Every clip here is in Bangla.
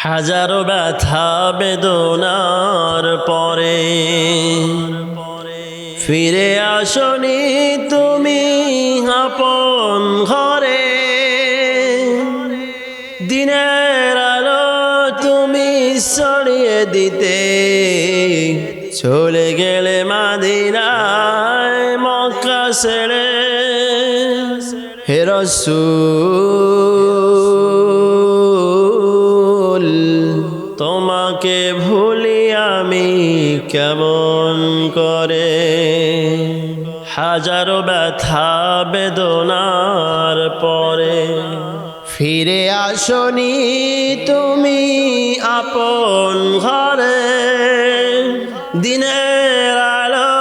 হাজারো ব্যথা বেদনার পরে ফিরে আসনি তুমি আপন ঘরে। দিনের আলো তুমি ছড়িয়ে দিতে চলে গেলে মদিনায় মক্কা ছেড়ে। হে রাসূল তোমাকে ভুলি আমি কেমন করে। হাজারো ব্যথা বেদনার পরে ফিরে আসনি তুমি আপন ঘরে। দিনের আলো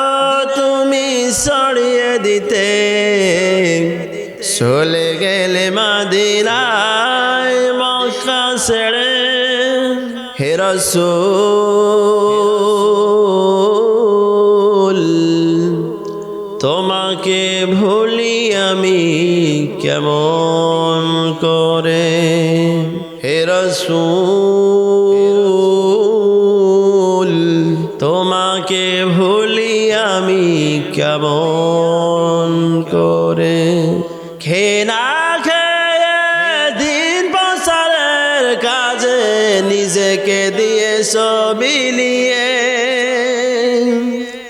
তুমি ছড়িয়ে দিতে চলে গেলে মদিনায় মক্কা ছেড়ে। হে রাসূল তোমাকে ভুলি আমি কেমন করে। হে রাসূল তোমাকে ভুলি আমি কেমন করে। খেয়ে না খেয়ে দিন প্রচারের কাজে নিজেকে দিয়ে বিলিয়ে।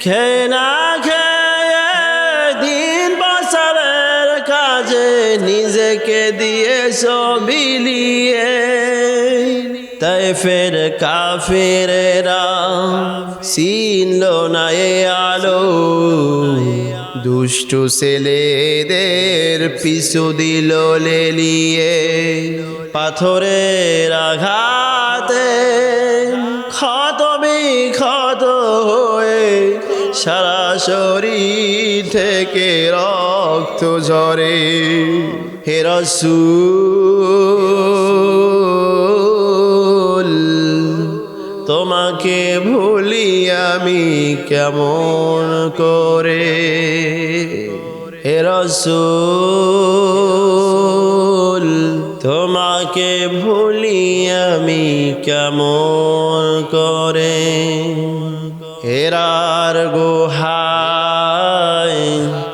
খেয়ে না খেয়ে দিন প্রচারের কাজে নিজেকে দিয়ে বিলিয়ে। তায়েফের কাফেরেরা চিনল না এ আলো, দুষ্টু ছেলেদের পিছু দিল লেলিয়ে। পাথরের আঘাতে ক্ষত বিক্ষত হয়ে সারা শরীর থেকে রক্ত ঝরে। হে রাসূল তোমাকে ভুলি আমি কেমন করে। হে রাসূল তোমাকে ভুলি আমি কেমন করে। হেরার গুহায়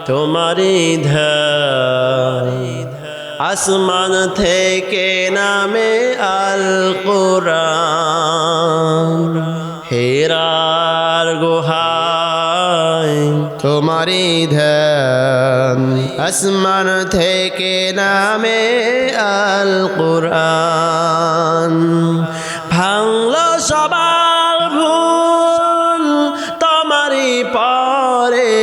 তোমারি ধার, আসমান থেকে নামে আল কুরআন। হেরার গুহায় তোমারি ধার, আসমান থেকে নামে আল কুরআন। ভাঙলো সবার ভুল তোমারি পরে,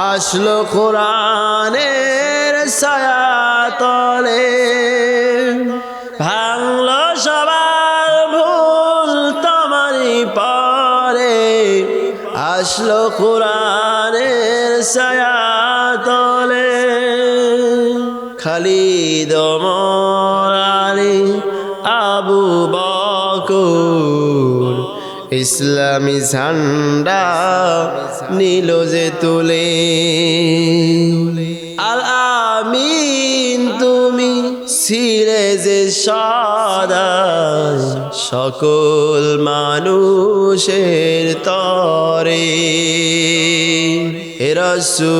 আসলো কোরআনের ছায়া তলে। ভাঙলো সবার ভুল তোমারি পরে, আসলো কোরআনের ছায়া তলে। খালিদ ওমর আলী আবু বকর ইসলামী ঝান্ডা নীল যে তুলে। আল আমিন তুমি ছিলে যে সদা সকল মানুষের তরে। হে রাসূল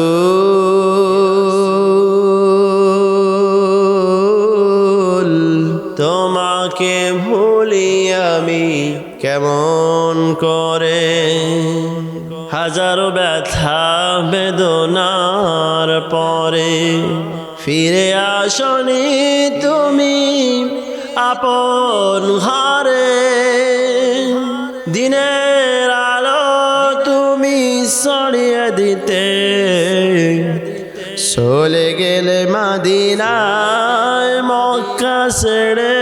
তোমাকে ভুলি আমি কেমন করে। হাজারো ব্যথা বেদনার পরে ফিরে আসনি তুমি আপন ঘরে। দিনের আলো তুমি ছড়িয়ে দিতে চলে গেলে মদিনায় মক্কা ছেড়ে।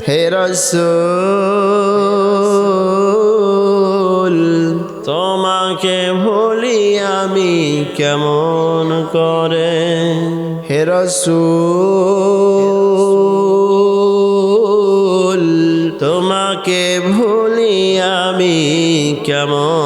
হে রাসূল তোমাকে ভুলি আমি কেমন করে। হে রাসূল তোমাকে ভুলি আমি কেমন